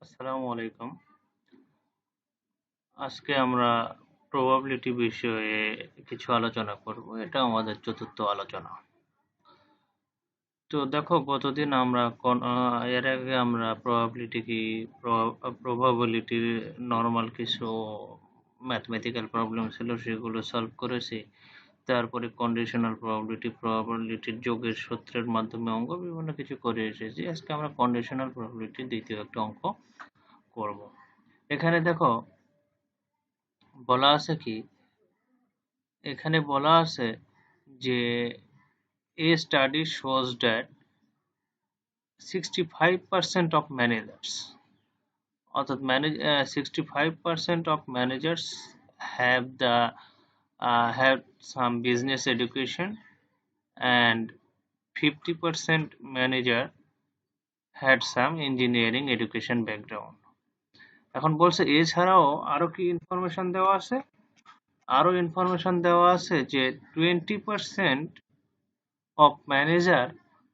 আসসালামু আলাইকুম। আজকে আমরা প্রবাবিলিটি বিষয়ে কিছু আলোচনা করব। এটা আমাদের চতুর্থ আলোচনা। তো দেখো গতদিন আমরা এর আগে আমরা প্রবাবিলিটি কি প্রবাবিলিটির নরমাল কিছু ম্যাথমেটিক্যাল প্রবলেম ছিল সেগুলো সলভ করেছি। তারপরে কন্ডিশনাল প্রবাবিলিটির যোগের সূত্রের মাধ্যমে অঙ্ক বিভিন্ন কিছু করে এসেছি। আজকে আমরা কন্ডিশনাল প্রবাবিলিটির দ্বিতীয় একটা অঙ্ক করব। এখানে দেখো বলা আছে কি এখানে বলা আছে যে a study shows that 65% of managers অর্থাৎ 65% of managers have some business education and 50% manager had some engineering education background। এখন বলছে এছাড়াও আরো কি ইনফরমেশন দেওয়া আছে? আরো ইনফরমেশন দেওয়া আছে যে 20% of manager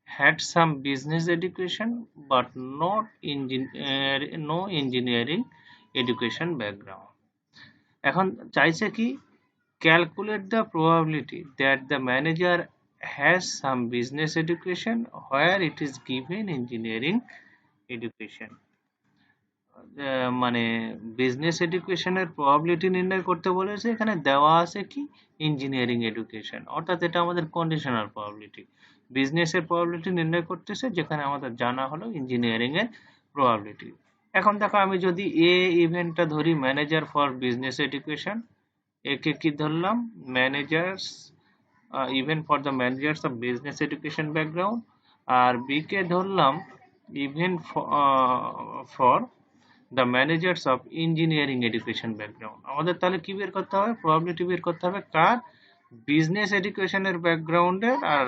had some business education but no engineering education background। এখন চাইছে কি calculate the probability that the manager has some business education where it is given engineering education। মানে বিজনেস এডুকেশনের প্রবাবিলিটি নির্ণয় করতে বলেছে, এখানে দেওয়া আছে কি ইঞ্জিনিয়ারিং এডুকেশন, অর্থাৎ এটা আমাদের কন্ডিশনাল প্রবাবিলিটি। বিজনেসের প্রবাবিলিটি নির্ণয় করতেছে যেখানে আমাদের জানা হলো ইঞ্জিনিয়ারিং এর প্রবাবিলিটি। এখন দেখো আমি যদি এ ইভেন্টটা ধরি ম্যানেজার ফর বিজনেস এডুকেশন, একে কি ধরলাম managers event for the managers of business education background, আর বি কে ধরলাম event for the managers of engineering education background. আমাদের তাহলে কি বের করতে হবে? প্রবাবিলিটি বের করতে হবে কার? বিজনেস এডুকেশনের ব্যাকগ্রাউন্ডের আর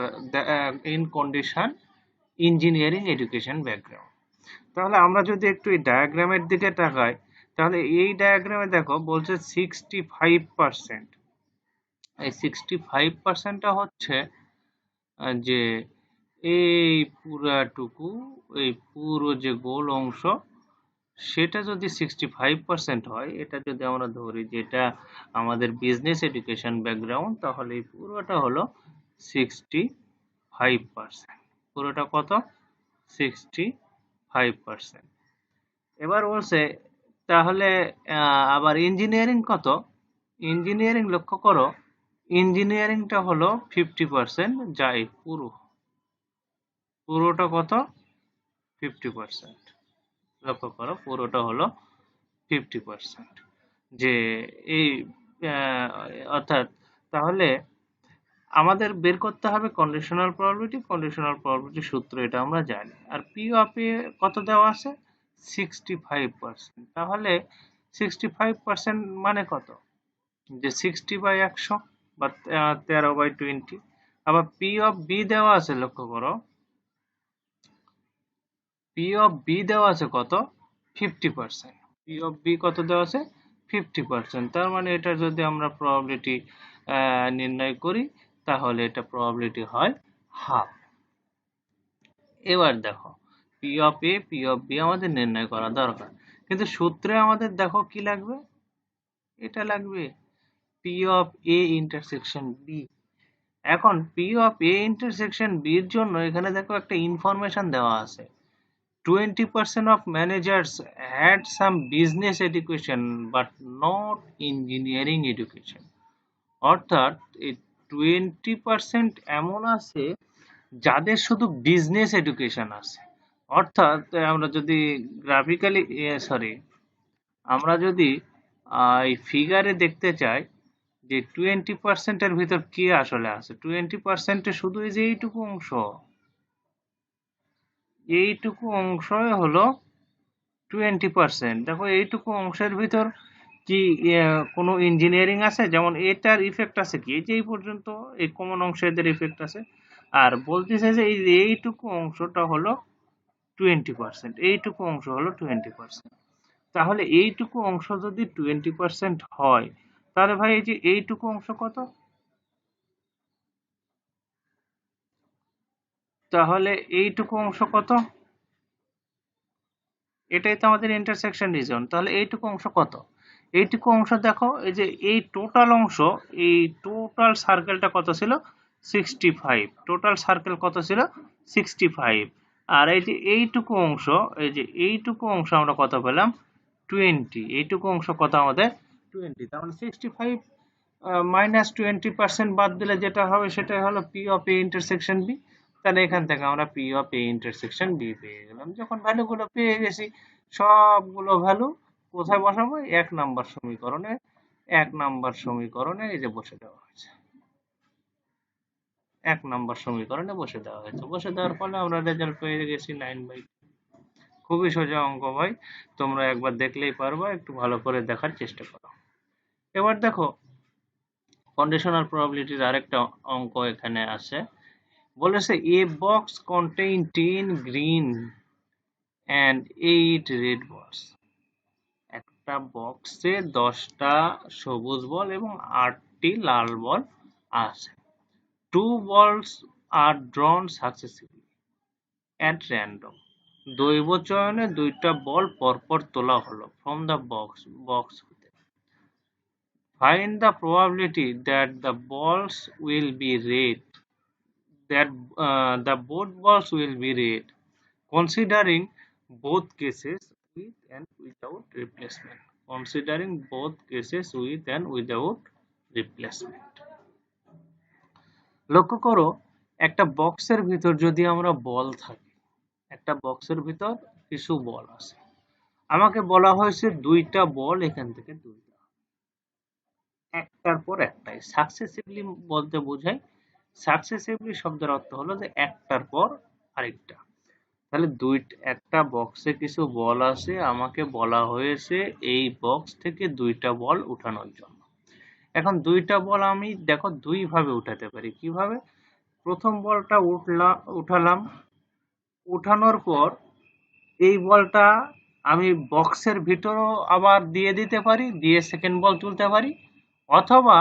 in condition engineering education background. তাহলে আমরা যদি একটু এই ডায়াগ্রামের দিকে তাকাই, তাহলে এই ডায়াগ্রামে দেখো বলছে 65%। এই 65%টা হচ্ছে যে এই পুরো যে গোল অংশ সেটা যদি 65% হয়, এটা যদি আমরা ধরি যেটা আমাদের বিজনেস এডুকেশন ব্যাকগ্রাউন্ড, তাহলে এই পুরোটা হলো 65%। পুরোটা কত? 65%। এবার বলছে তাহলে আবার ইঞ্জিনিয়ারিং কত? ইঞ্জিনিয়ারিং লক্ষ্য করো, ইঞ্জিনিয়ারিংটা হলো 50%, যা এই পুরোটা কত? 50%। লক্ষ্য করো পুরোটা হলো 50%। যে এই আহ, অর্থাৎ তাহলে আমাদের বের করতে হবে কন্ডিশনাল প্রবাবিলিটি। কন্ডিশনাল প্রবাবিলিটি সূত্র এটা আমরা জানি। আর পি অফ এ কত দেওয়া আছে? 65%। তাহলে 65% মানে কত? যে 60/100 বা 13/20। আবার পি অফ বি দেওয়া আছে, লক্ষ্য করো পি অফ বি দেওয়া আছে কত? 50%। পি অফ বি কত দেওয়া আছে? 50%। তার মানে এটা যদি আমরা প্রবাবিলিটি নির্ণয় করি তাহলে এটা প্রবাবিলিটি হয় হাফ। এবার দেখো P of A P of B আমাদের নির্ণয় করা দরকার, কিন্তু সূত্রে আমাদের দেখো কি লাগবে? এটা লাগবে P of A intersection B. এখন P of A intersection B এর জন্য এখানে দেখো একটা ইনফরমেশন দেওয়া আছে, 20% of managers had some business education but not engineering education। অর্থাৎ এই 20% এমন আছে যাদের শুধু বিজনেস এডুকেশন আছে। অর্থাৎ আমরা যদি গ্রাফিক্যালি আমরা যদি এই ফিগারে দেখতে চাই যে 20% এর ভিতর কি আসলে আছে, 20% এ শুধু এই যে এইটুকু অংশই হলো 20%। দেখো এইটুকু অংশের ভিতর কি কোনো ইঞ্জিনিয়ারিং আছে? যেমন এটার ইফেক্ট আছে কি, এই যে এই পর্যন্ত এই কমন অংশে এদের ইফেক্ট আছে। আর বলতেছে যে এইটুকু অংশটা হলো 20%, এইটুকু অংশ হলো 20%। তাহলে এইটুকু অংশ যদি 20% হয়, তাহলে ভাই এই যে এইটুকু অংশ কত? তাহলে এইটুকু অংশ কত? এটাই তো আমাদের ইন্টারসেকশন রিজন। তাহলে এইটুকু অংশ কত? এইটুকু অংশ দেখো, এই যে এই টোটাল অংশ, এই টোটাল সার্কেলটা কত ছিল? 65। টোটাল সার্কেল কত ছিল? 65। আর এই যে এইটুকু অংশ, এই যে এইটুকু অংশ আমরা কত পেলাম? 20। এইটুকু অংশ কত আমাদের? 20। তার মানে 65 মাইনাস 20% বাদ দিলে যেটা হবে সেটাই হলো P of A intersection B. তাহলে এখান থেকে আমরা P of A intersection B পেয়ে গেলাম। যখন ভ্যালুগুলো পেয়ে গেছি, সবগুলো ভ্যালু কোথায় বসাবো? 1 নাম্বার সমীকরণে। 1 নাম্বার সমীকরণে এই যে বসে দেওয়া হয়েছে। 1 নাম্বার সমীকরণে বসে দেওয়া হয়েছে। বসে দেওয়ার ফলে আমরা রেজাল্ট পেয়ে গেছি 9/2। খুবই সোজা অঙ্ক ভাই, তোমরা একবার দেখলেই পারবা, একটু ভালো করে দেখার চেষ্টা করো। এবার দেখো কন্ডিশনাল প্রবাবিলিটির আরেকটা অঙ্ক এখানে আছে। বলেছে a box contain 10 green and 8 red balls। একটা বক্সে 10টা সবুজ বল এবং 8টি লাল বল আছে। 2 balls are drawn successively at random। দৈব চয়নে 2টা বল পরপর তোলা হলো from the box হতে। Find the probability that the balls will be red, that the both balls will be red, considering both cases with and without replacement। Considering both cases with and without replacement। লক্ষ্য করো, একটা বক্সের ভিতর যদি আমরা বল থাকে, একটা বক্সের ভিতর কিছু বল আছে, আমাকে বলা হয়েছে 2টা বল এখান থেকে তুলতে হবে, একটার পর একটাই। সাকসেসিভলি বলতে বোঝায়, সাকসেসিভলি শব্দের অর্থ হলো যে একটার পর আরেকটা। তাহলে একটা বক্সে কিছু বল আছে, আমাকে বলা হয়েছে এই বক্স থেকে 2টা বল উঠানোর জন্য। এখন 2টা বল আমি দেখো 2 ভাবে উঠাতে পারি। কিভাবে? প্রথম বলটা উঠালাম, উঠানোর পর এই বলটা আমি বক্সের ভিতরও আবার দিয়ে দিতে পারি, দিয়ে সেকেন্ড বল তুলতে পারি। অথবা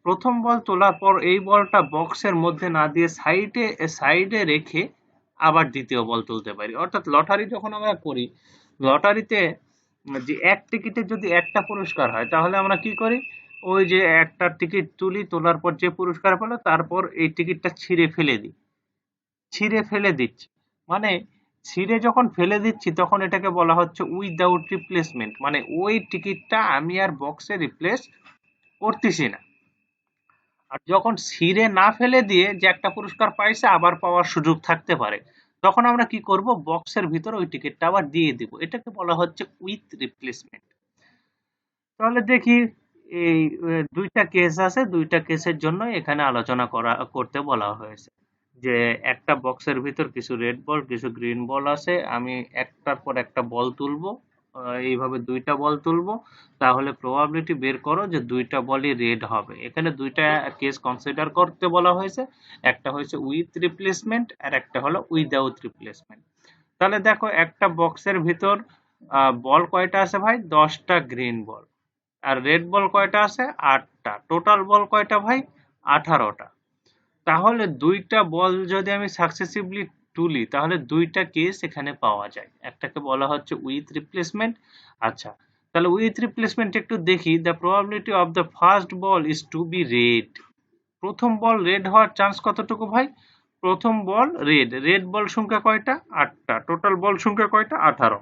প্রথম বল তোলার পর এই বলটা বক্সের মধ্যে না দিয়ে সাইডে রেখে আবার দ্বিতীয় বল তুলতে পারি। অর্থাৎ লটারি যখন আমরা করি, লটারিতে যে এক টিকিটে যদি একটা পুরস্কার হয়, তাহলে আমরা কি করি? ওই যে একটা টিকিট তুলি, তোলার পর যে পুরস্কার পেলো তারপর এই টিকিটটা ছিঁড়ে ফেলে দিই। ছিঁড়ে ফেলে দিচ্ছি মানে, ছিঁড়ে যখন ফেলে দিচ্ছি তখন এটাকে বলা হচ্ছে উইদাউট রিপ্লেসমেন্ট। মানে ওই টিকিটটা আমি আর বক্সে রিপ্লেস করতেছি না। আর যখন ছিঁড়ে না ফেলে দিয়ে যে একটা পুরস্কার পাইছে আবার পাওয়ার সুযোগ থাকতে পারে, তখন আমরা কি করব? বক্সের ভিতরে ওই টিকিটটা আবার দিয়ে দিব। এটাকে বলা হচ্ছে উইথ রিপ্লেসমেন্ট। তাহলে দেখি এই 2টা কেস আছে, 2টা কেসের জন্য এখানে আলোচনা করতে বলা হয়েছে। যে একটা বক্সের ভিতর কিছু রেড বল, কিছু গ্রিন বল আছে, আমি একটার পর একটা বল তুলবো, এইভাবে 2টা বল তুলবো, তাহলে প্রবাবিলিটি বের করো যে 2টা বলই রেড হবে। এখানে 2টা কেস কনসিডার করতে বলা হয়েছে, একটা হয়েছে উইথ রিপ্লেসমেন্ট আর একটা হলো উইদাউট রিপ্লেসমেন্ট। তাহলে দেখো একটা বক্সের ভিতর বল কয়টা আছে ভাই? 10টা গ্রিন বল। আর রেড বল কয়টা আছে? 8টা। টোটাল বল কয়টা ভাই? 18টা। তাহলে 2টা বল যদি আমি সাকসেসিভলি তুলি, তাহলে 2টা কেস এখানে পাওয়া যায়। একটাকে বলা হচ্ছে উইথ রিপ্লেসমেন্ট। আচ্ছা, তাহলে উইথ রিপ্লেসমেন্ট একটু দেখি। The probability of the first ball is to be red. প্রথম বল রেড হওয়ার চান্স কতটুকু ভাই? প্রথম বল রেড। রেড বল সংখ্যা কয়টা? 8টা। টোটাল বল সংখ্যা কয়টা? 18।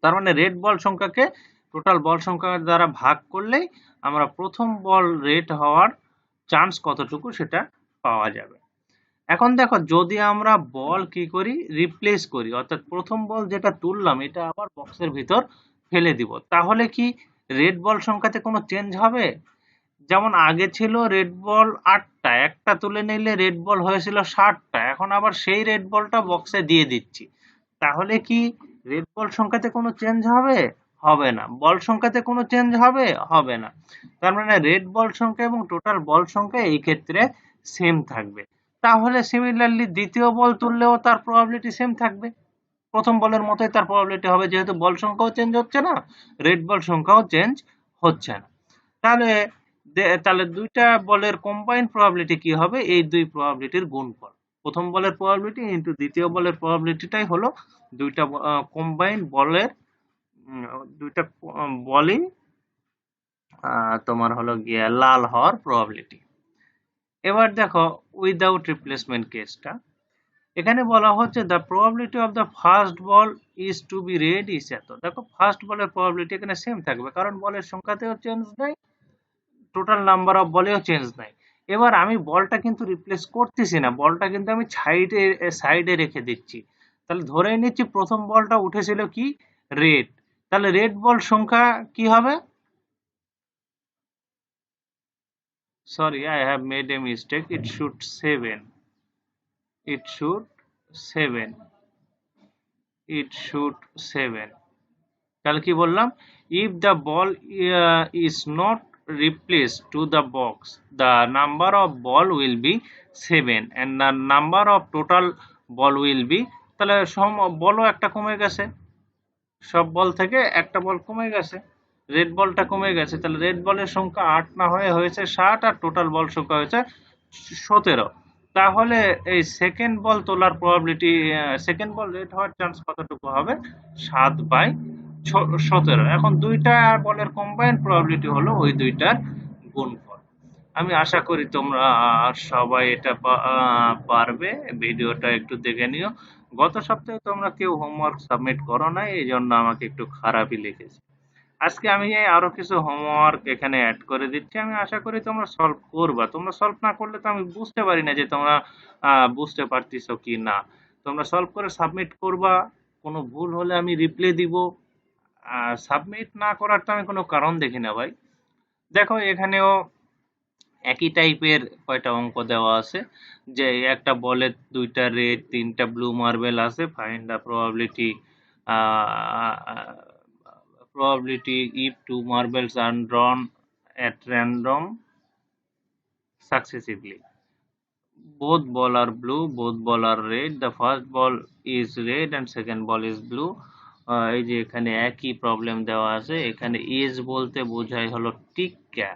তার মানে রেড বল সংখ্যাকে টোটাল বল সংখ্যা দ্বারা ভাগ করলেই আমরা প্রথম বল রেড হওয়ার চান্স কতটুকু সেটা পাওয়া যাবে। এখন দেখো, যদি আমরা বল কি করি? রিপ্লেস করি, অর্থাৎ প্রথম বল যেটা তুললাম এটা আবার বক্সের ভিতর ফেলে দিব, তাহলে কি রেড বল সংখ্যাতে কোনো চেঞ্জ হবে? যেমন আগে ছিল রেড বল 8টা, একটা তুলে নিলে রেড বল হয়েছিল 60টা, এখন আবার সেই রেড বলটা বক্সে দিয়ে দিচ্ছি, তাহলে কি রেড বল সংখ্যাতে কোনো চেঞ্জ হবে? হবে না। বল সংখ্যাতে কোনো চেঞ্জ হবে? হবে না। তার মানে রেড বল সংখ্যা এবং টোটাল বল সংখ্যা এই ক্ষেত্রে সেম থাকবে। তাহলে সিমিলারলি দ্বিতীয় বল তুললেও তার প্রবাবিলিটি সেম থাকবে, প্রথম বলের মতোই তার প্রবাবিলিটি হবে, যেহেতু বল সংখ্যাও চেঞ্জ হচ্ছে না, রেড বল সংখ্যাও চেঞ্জ হচ্ছে না। তাহলে 2টা বলের কম্বাইন্ড প্রবাবিলিটি কি হবে? এই 2 প্রবাবিলিটির গুণফল। প্রথম বলের প্রবাবিলিটি ইনটু দ্বিতীয় বলের প্রবাবিলিটিটাই হলো দুইটা কম্বাইন্ড বলের দুইটা বলই তোমার হলো গিয়ে লাল হওয়ার প্রবাবিলিটি। এবার দেখো উইদাউট রিপ্লেসমেন্ট কেসটা, এখানে বলা হচ্ছে the probability of the first ball is to be red is এত। দেখো ফার্স্ট বলের প্রবাবিলিটি এখানে সেম থাকবে, কারণ বলের সংখ্যাতেও চেঞ্জ নাই, টোটাল নাম্বার অফ বলেও চেঞ্জ নাই। এবার আমি বলটা কিন্তু রিপ্লেস করতেছি না, বলটা কিন্তু আমি সাইডে রেখে দিচ্ছি। তাহলে ধরে নিচ্ছি প্রথম বলটা উঠেছিল কি রেড, তাহলে রেড বল সংখ্যা কি হবে? Sorry, I have made a mistake. It should 7. It should 7. It should 7. তাহলে কি বললাম? If the ball is not replaced to the box, the number of ball will be 7 and the number of total ball will be, তাহলে বলও একটা কমে গেছে, সব বল থেকে একটা বল কমে গেছে, রেড বলটা কমে গেছে। তাহলে রেড বলের সংখ্যা 8 না হয়ে হয়েছে 60 আর টোটাল বল সংখ্যা হয়েছে 17। তাহলে এই সেকেন্ড বল তোলার প্রবাবিলিটি, সেকেন্ড বল রেড হওয়ার চান্স কতটুকু হবে? 7/17। এখন দুইটা বলের কম্বাইন্ড প্রবাবিলিটি হলো ওই দুইটার গুণফল। আমি আশা করি তোমরা সবাই এটা পারবে। ভিডিওটা একটু দেখে নিও। গত সপ্তাহে তোমরা কেউ হোমওয়ার্ক সাবমিট করো নাই, এই জন্য আমাকে একটু খারাপই লিখেছে। আজকে আমি আরো কিছু হোমওয়ার্ক এখানে অ্যাড করে দিচ্ছি, আমি আশা করি তোমরা সলভ করবা। তোমরা সলভ না করলে তো আমি বুঝতে পারি না যে তোমরা বুঝতে পারতেছো কি না। তোমরা সলভ করে সাবমিট করবা, কোনো ভুল হলে আমি রিপ্লাই দিব। সাবমিট না করার তো আমি কোনো কারণ দেখি না ভাই। দেখো এখানেও একই টাইপের কয়টা অঙ্ক দেওয়া আছে, যে একটা বলে দুইটা রেড তিনটা ব্লু মার্বেল আছে, find the probability if two marbles are drawn at random successively. Both ball are blue, both ball are red. The first ball is red and second ball is blue. এই যে এখানে একই problem দেওয়া আছে। এখানে age বলতে বোঝায় হলো টিক্কা,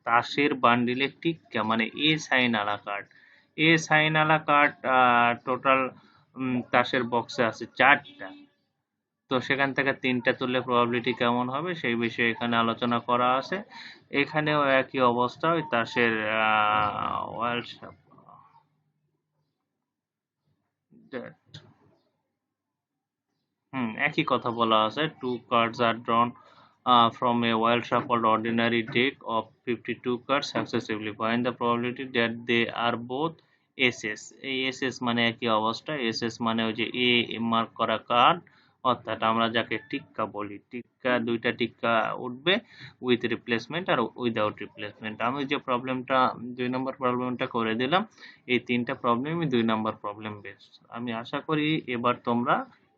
তাসের বান্ডিলে টিক্কা মানে এ সাইন আলা কার্ড। এ সাইন আলা কার্ড টোটাল তাসের বক্সে আছে 4টা, তো সেখান থেকে 3টা তুললে প্রবাবিলিটি কেমন হবে সেই বিষয়ে এখানে আলোচনা করা আছে। এখানেও একই অবস্থা, ওই তাসের একই কথা বলা আছে। 2 cards are drawn from a well shuffled ordinary deck of 52 cards successively. Find the probability that they are both SS. এই SS মানে একই অবস্থা, SS মানে ওই যে এ মার্ক করা কার্ড, অর্থাৎ আমরা যাকে টিক্কা বলি। টিক্কা, দুইটা টিক্কা উঠবে উইথ রিপ্লেসমেন্ট আর উইদাউট রিপ্লেসমেন্ট। আমি যে প্রবলেমটা 2 নম্বর প্রবলেমটা করে দিলাম, এই 3টা প্রবলেমই 2 নম্বর প্রবলেম বেসড। আমি আশা করি এবার তোমরা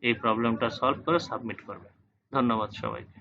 এই প্রবলেমটা সলভ করে সাবমিট করবে। ধন্যবাদ সবাইকে।